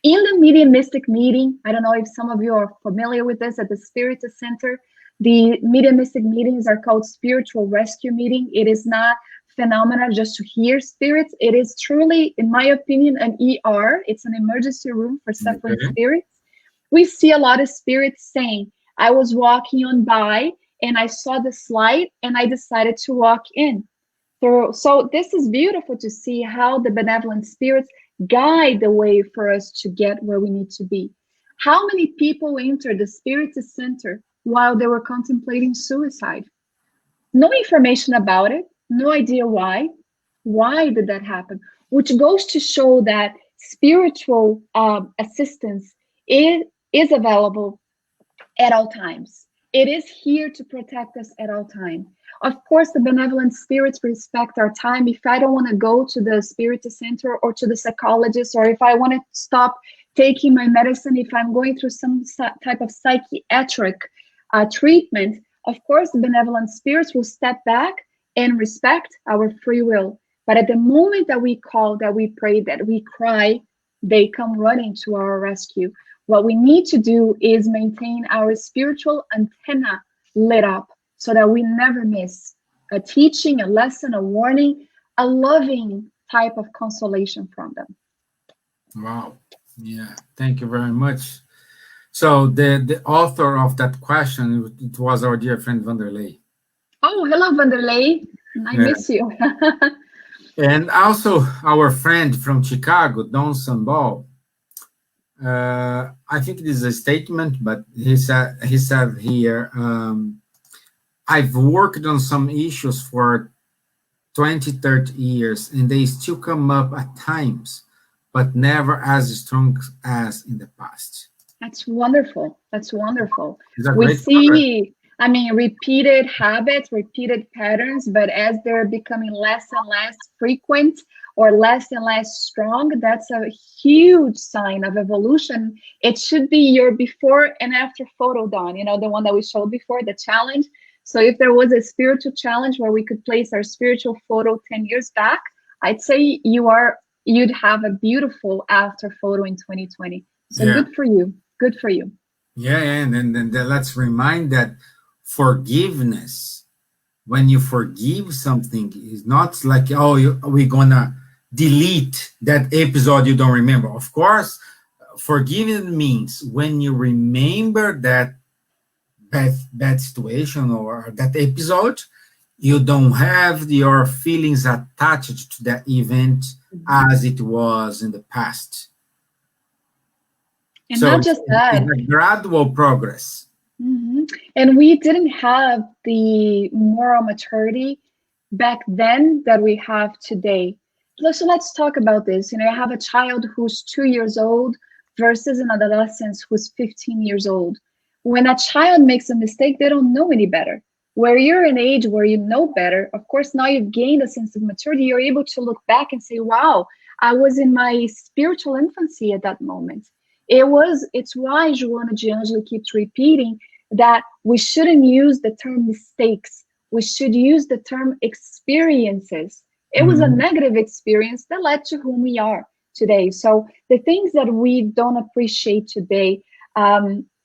In the mediumistic meeting, I don't know if some of you are familiar with this, at the Spiritist Center, the mediumistic meetings are called spiritual rescue meeting. It is not phenomena just to hear spirits. It is truly, in my opinion, an ER. It's an emergency room for suffering spirits. We see a lot of spirits saying, I was walking on by and I saw this light and I decided to walk in. So this is beautiful to see how the benevolent spirits guide the way for us to get where we need to be. How many people entered the Spiritist Center while they were contemplating suicide? No information about it, no idea why. Why did that happen? Which goes to show that spiritual assistance is available at all times. It is here to protect us at all times. Of course, the benevolent spirits respect our time. If I don't want to go to the Spiritist Center or to the psychologist, or if I want to stop taking my medicine, if I'm going through some type of psychiatric treatment, of course, the benevolent spirits will step back and respect our free will. But at the moment that we call, that we pray, that we cry, they come running to our rescue. What we need to do is maintain our spiritual antenna lit up so that we never miss a teaching, a lesson, a warning, a loving type of consolation from them. Wow. Yeah. Thank you very much. So the author of that question, it was our dear friend Vanderlei. Oh, hello, Vanderlei. I miss you. And also our friend from Chicago, Don Sambal. I think it is a statement, but he said here, I've worked on some issues for 20, 30 years, and they still come up at times, but never as strong as in the past. That's wonderful. That's wonderful. These are We great see, I mean, repeated habits, repeated patterns, but as they're becoming less and less frequent or less and less strong, that's a huge sign of evolution. It should be your before and after photo, Dawn, the one that we showed before, the challenge. So if there was a spiritual challenge where we could place our spiritual photo 10 years back, I'd say you'd have a beautiful after photo in 2020. So good for you. Good for you. Yeah, and then let's remind that forgiveness, when you forgive something, is not like, we're gonna delete that episode you don't remember. Of course, forgiving means when you remember that bad situation or that episode, you don't have your feelings attached to that event as it was in the past. And so not just that. It's a gradual progress. Mm-hmm. And we didn't have the moral maturity back then that we have today. So let's talk about this. I have a child who's 2 years old versus an adolescent who's 15 years old. When a child makes a mistake, they don't know any better. Where you're an age where you know better, of course, now you've gained a sense of maturity. You're able to look back and say, wow, I was in my spiritual infancy at that moment. It's why Joana de Angeli keeps repeating that we shouldn't use the term mistakes. We should use the term experiences. It was a negative experience that led to whom we are today. So the things that we don't appreciate today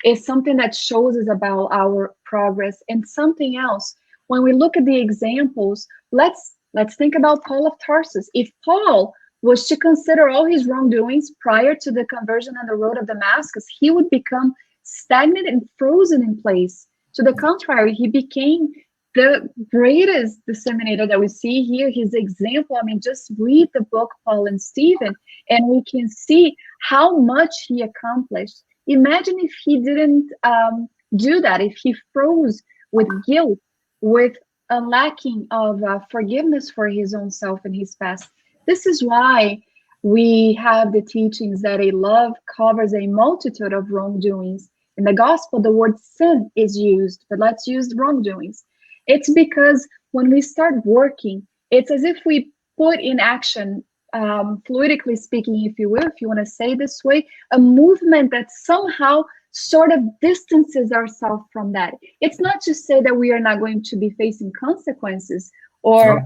is something that shows us about our progress. And something else, when we look at the examples, let's think about Paul of Tarsus. If Paul was to consider all his wrongdoings prior to the conversion on the road of Damascus, he would become stagnant and frozen in place. To the contrary, he became the greatest disseminator that we see here. His example, just read the book, Paul and Stephen, and we can see how much he accomplished. Imagine if he didn't do that, if he froze with guilt, with a lacking of forgiveness for his own self and his past. This is why we have the teachings that a love covers a multitude of wrongdoings. In the gospel, the word sin is used, but let's use wrongdoings. It's because when we start working, it's as if we put in action, fluidically speaking, if you will, if you want to say this way, a movement that somehow sort of distances ourselves from that. It's not to say that we are not going to be facing consequences or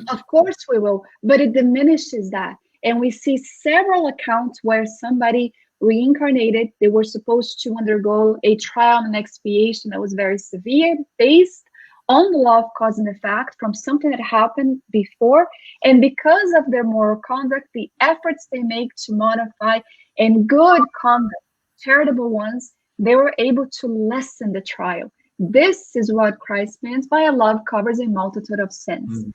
of course we will, but it diminishes that. And we see several accounts where somebody reincarnated. They were supposed to undergo a trial and expiation that was very severe, based on the law of cause and effect from something that happened before. And because of their moral conduct, the efforts they make to modify and good conduct, charitable ones, they were able to lessen the trial. This is what Christ means by a love covers a multitude of sins.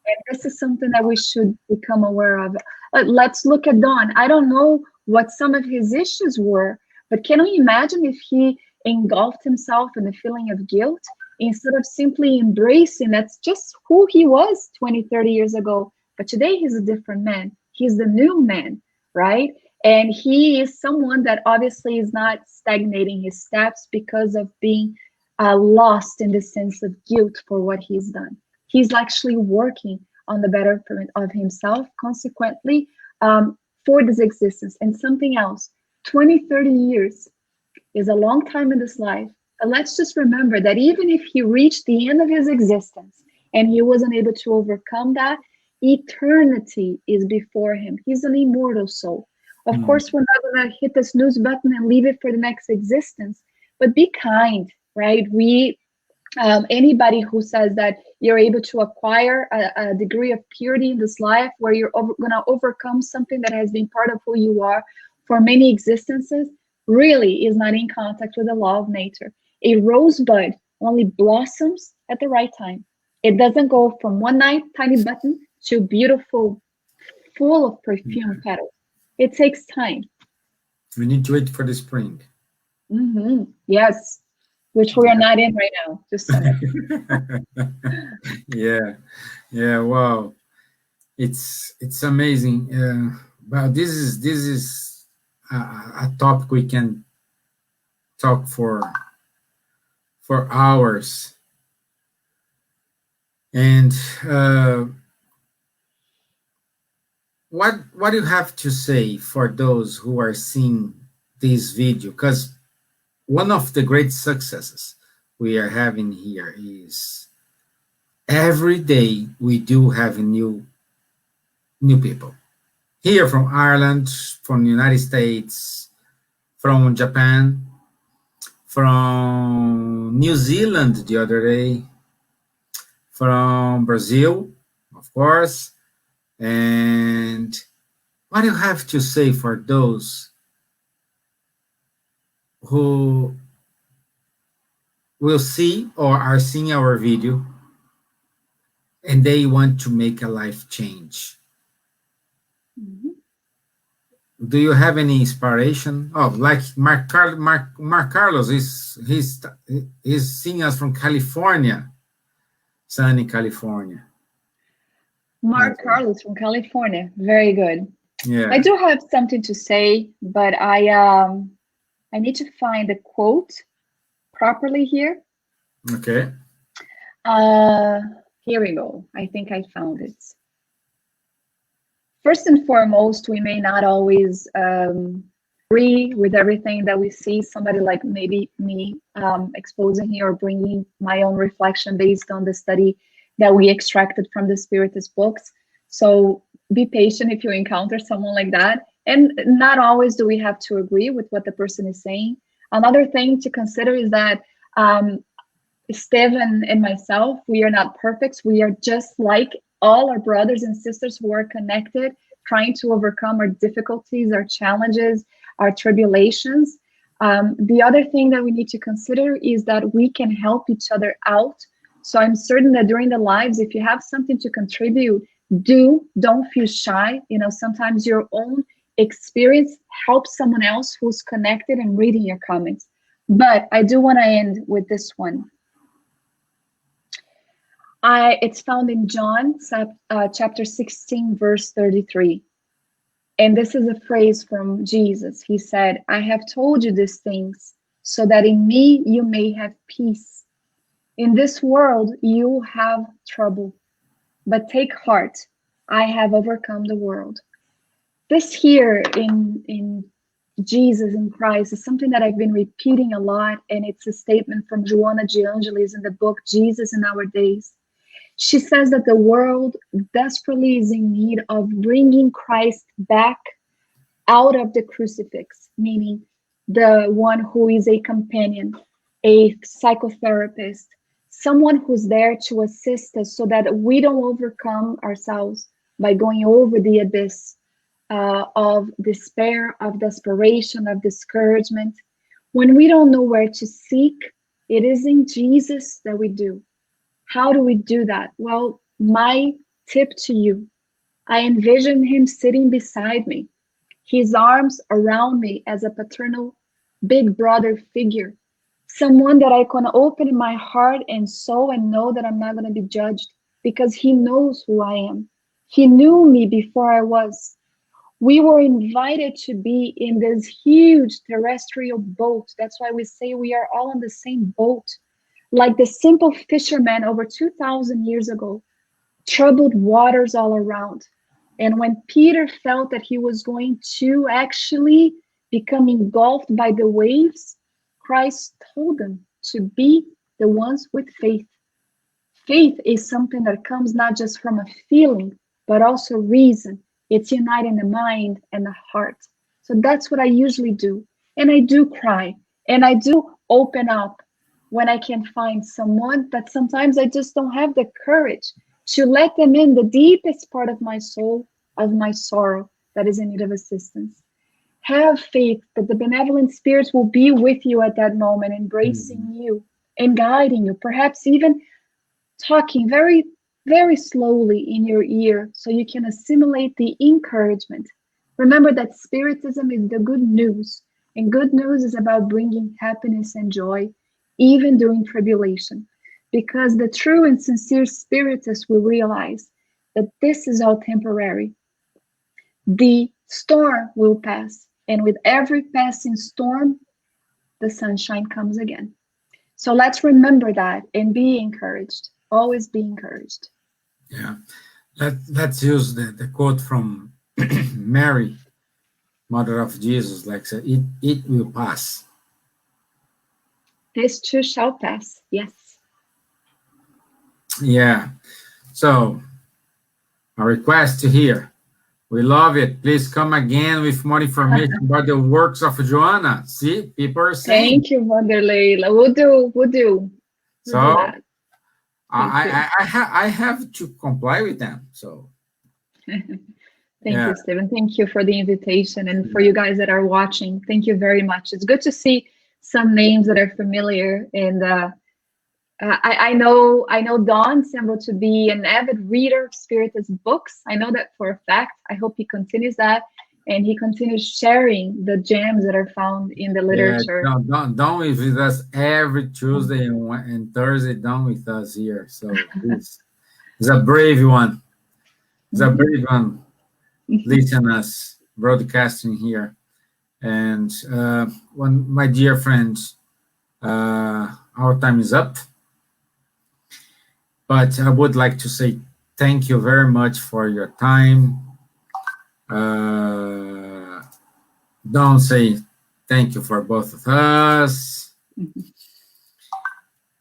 And this is something that we should become aware of. Let's look at Don. I don't know what some of his issues were, but can we imagine if he engulfed himself in the feeling of guilt instead of simply embracing that's just who he was 20, 30 years ago. But today he's a different man. He's the new man, right? And he is someone that obviously is not stagnating his steps because of being lost in the sense of guilt for what he's done. He's actually working on the betterment of himself, consequently, for this existence. And something else, 20, 30 years is a long time in this life. But let's just remember that even if he reached the end of his existence and he wasn't able to overcome that, eternity is before him. He's an immortal soul. Of course, we're not going to hit the snooze button and leave it for the next existence, but be kind, right? Anybody who says that you're able to acquire a degree of purity in this life where you're going to overcome something that has been part of who you are for many existences really is not in contact with the law of nature. A rosebud only blossoms at the right time. It doesn't go from one nice tiny button to beautiful, full of perfume petals. It takes time. We need to wait for the spring. Yes, which we are not in right now. Just summer. Yeah. Wow, it's amazing. Well, this is a topic we can talk for hours. And what do you have to say for those who are seeing this video? Because one of the great successes we are having here is every day we do have new people here from Ireland, from the United States, from Japan, from New Zealand the other day, from Brazil, of course. And what do you have to say for those who will see or are seeing our video and they want to make a life change? Do you have any inspiration? Oh, like Mark Carlos he's seeing us from California, sunny California. Mark Carlos from California, very good. Yeah, I do have something to say, but I need to find the quote properly here. Okay. Here we go. I think I found it. First and foremost, we may not always agree with everything that we see. Somebody like maybe me exposing here or bringing my own reflection based on the study that we extracted from the Spiritist books. So be patient if you encounter someone like that. And not always do we have to agree with what the person is saying. Another thing to consider is that Steven and myself, we are not perfect. We are just like all our brothers and sisters who are connected, trying to overcome our difficulties, our challenges, our tribulations. The other thing that we need to consider is that we can help each other out. So I'm certain that during the lives, if you have something to contribute, don't feel shy. You know, sometimes your own experience helps someone else who's connected and reading your comments. But I do want to end with this one. It's found in John chapter 16, verse 33. And this is a phrase from Jesus. He said, I have told you these things so that in me you may have peace. In this world you have trouble, but take heart, I have overcome the world. This here in Jesus in Christ is something that I've been repeating a lot, and it's a statement from Joanna de Angelis in the book Jesus in Our Days. She says that the world desperately is in need of bringing Christ back out of the crucifix, meaning the one who is a companion, a psychotherapist, someone who's there to assist us so that we don't overcome ourselves by going over the abyss of despair, of desperation, of discouragement. When we don't know where to seek, it is in Jesus that we do. How do we do that? Well, my tip to you, I envision him sitting beside me, his arms around me as a paternal big brother figure, someone that I can open my heart and soul and know that I'm not going to be judged because he knows who I am. He knew me before I was. We were invited to be in this huge terrestrial boat. That's why we say we are all on the same boat. Like the simple fisherman over 2,000 years ago, troubled waters all around. And when Peter felt that he was going to actually become engulfed by the waves, Christ told them to be the ones with faith. Faith is something that comes not just from a feeling, but also reason. It's uniting the mind and the heart. So that's what I usually do. And I do cry. And I do open up when I can find someone that sometimes I just don't have the courage to let them in the deepest part of my soul, of my sorrow that is in need of assistance. Have faith that the benevolent spirits will be with you at that moment, embracing you and guiding you, perhaps even talking very, very slowly in your ear so you can assimilate the encouragement. Remember that Spiritism is the good news, and good news is about bringing happiness and joy even during tribulation, because the true and sincere Spiritist will realize that this is all temporary. The storm will pass, and with every passing storm, the sunshine comes again. So let's remember that and be encouraged. Always be encouraged. Yeah. Let's use the quote from Mary, Mother of Jesus, like said, it will pass. This too shall pass. Yes. Yeah. So, a request here. We love it. Please come again with more information about the works of Joanna. See, people are saying. Thank you, Vanderleila. We'll do. So, that. I have to comply with them. So, Thank you, Stephen. Thank you for the invitation, and for you guys that are watching. Thank you very much. It's good to see some names that are familiar, and I know Don Sembo to be an avid reader of Spiritist books. I know that for a fact. I hope he continues that, and he continues sharing the gems that are found in the literature. Yeah, Don is with us every Tuesday and Thursday. Don with us here. So he's a brave one. He's a brave one. Listen us broadcasting here, and my dear friends, our time is up. But I would like to say thank you very much for your time. Don't say thank you for both of us.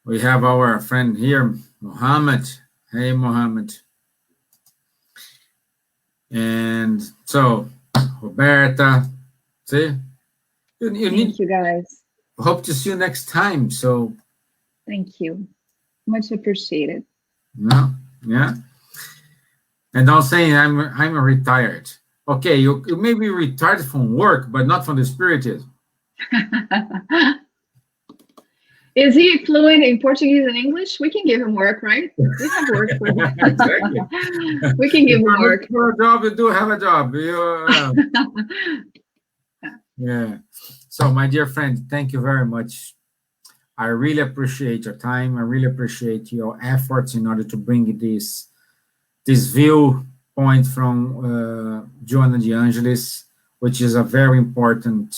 We have our friend here, Mohammed. Hey, Mohammed. And so, Roberta, see? Thank you, guys. Hope to see you next time. So, thank you. Much appreciated. Yeah. And I'll say I'm retired. Okay, you may be retired from work, but not from the Spiritism. Is he fluent in Portuguese and English? We can give him work, right? We have work for him. Exactly. We can give him work. For a job, you do have a job. Yeah. So, my dear friend, thank you very much. I really appreciate your time. I really appreciate your efforts in order to bring this viewpoint from Joanna de Angelis, which is a very important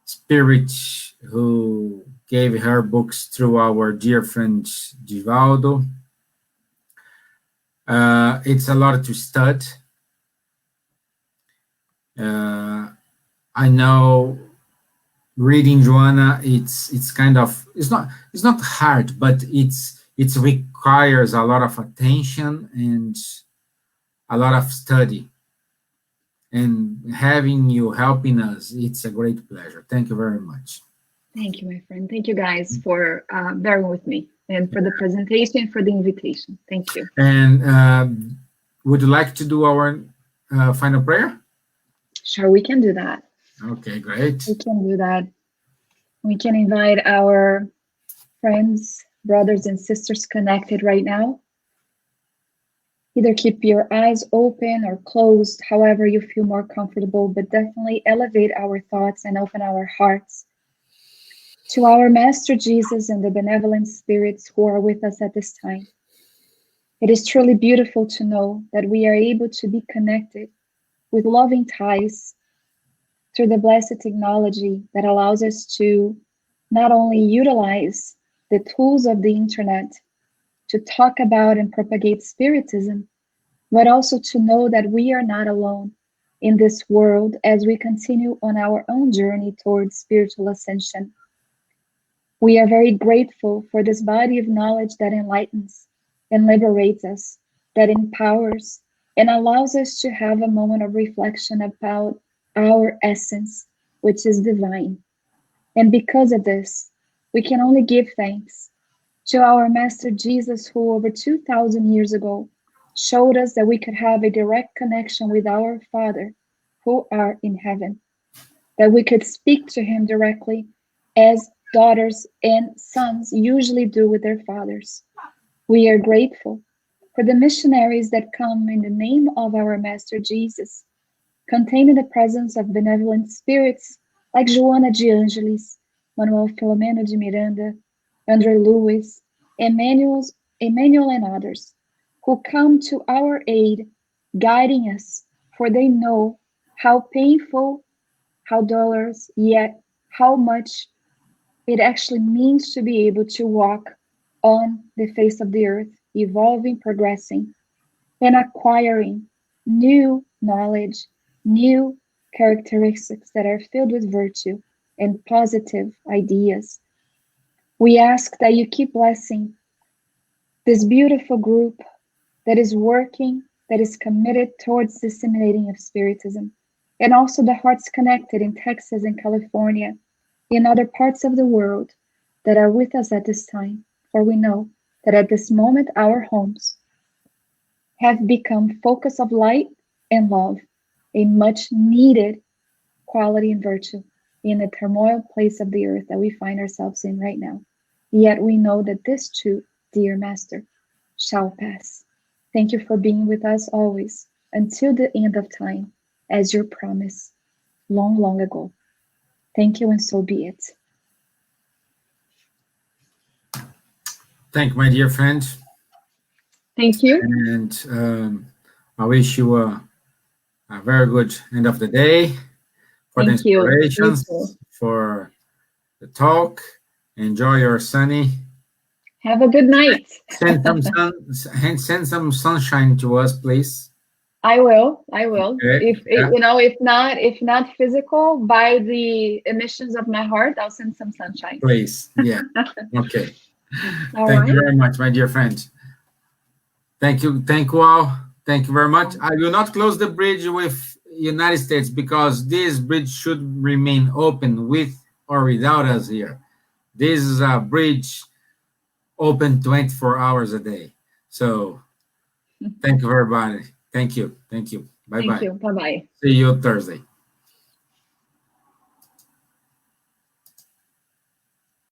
spirit who gave her books through our dear friend Divaldo. It's a lot to study. I know reading Joanna, it's not hard, but it requires a lot of attention and a lot of study. And having you helping us, it's a great pleasure. Thank you very much. Thank you, my friend. Thank you guys for bearing with me and for the presentation, for the invitation. Thank you. And would you like to do our final prayer? Sure, we can do that. Okay, great. We can do that. We can invite our friends, brothers, and sisters connected right now. Either keep your eyes open or closed, however you feel more comfortable, but definitely elevate our thoughts and open our hearts to our Master Jesus and the benevolent spirits who are with us at this time. It is truly beautiful to know that we are able to be connected with loving ties through the blessed technology that allows us to not only utilize the tools of the internet to talk about and propagate Spiritism, but also to know that we are not alone in this world as we continue on our own journey towards spiritual ascension. We are very grateful for this body of knowledge that enlightens and liberates us, that empowers and allows us to have a moment of reflection about our essence, which is divine. And because of this, we can only give thanks to our Master Jesus, who over 2,000 years ago showed us that we could have a direct connection with our Father who are in heaven, that we could speak to him directly as daughters and sons usually do with their fathers. We are grateful for the missionaries that come in the name of our Master Jesus, containing the presence of benevolent spirits like Joana de Angelis, Manuel Filomeno de Miranda, Andre Luiz, Emmanuel and others, who come to our aid, guiding us, for they know how painful, how dolorous, yet how much it actually means to be able to walk on the face of the earth, evolving, progressing, and acquiring new knowledge, new characteristics that are filled with virtue and positive ideas. We ask that you keep blessing this beautiful group that is working, that is committed towards disseminating of Spiritism, and also the hearts connected in Texas and California, in other parts of the world that are with us at this time, for we know that at this moment our homes have become focus of light and love, a much needed quality and virtue in the turmoil place of the earth that we find ourselves in right now. Yet we know that this too, dear Master, shall pass. Thank you for being with us always until the end of time, as your promise long, long ago. Thank you, and so be it. Thank you, my dear friend. Thank you. And I wish you a very good end of the day for the Thank you. inspirations, You too. for the talk. Enjoy your sunny. Have a good night. Send some sunshine to us, please. I will. Okay. If Yeah. if not physical, by the emissions of my heart, I'll send some sunshine. Please. Yeah. Okay. All Thank you right. very much, my dear friend. Thank you. Thank you all. Thank you very much. I will not close the bridge with United States because this bridge should remain open with or without us here. This is a bridge open 24 hours a day. So thank you, everybody. Thank you. Thank you. Bye-bye. Thank you. Bye-bye. See you Thursday.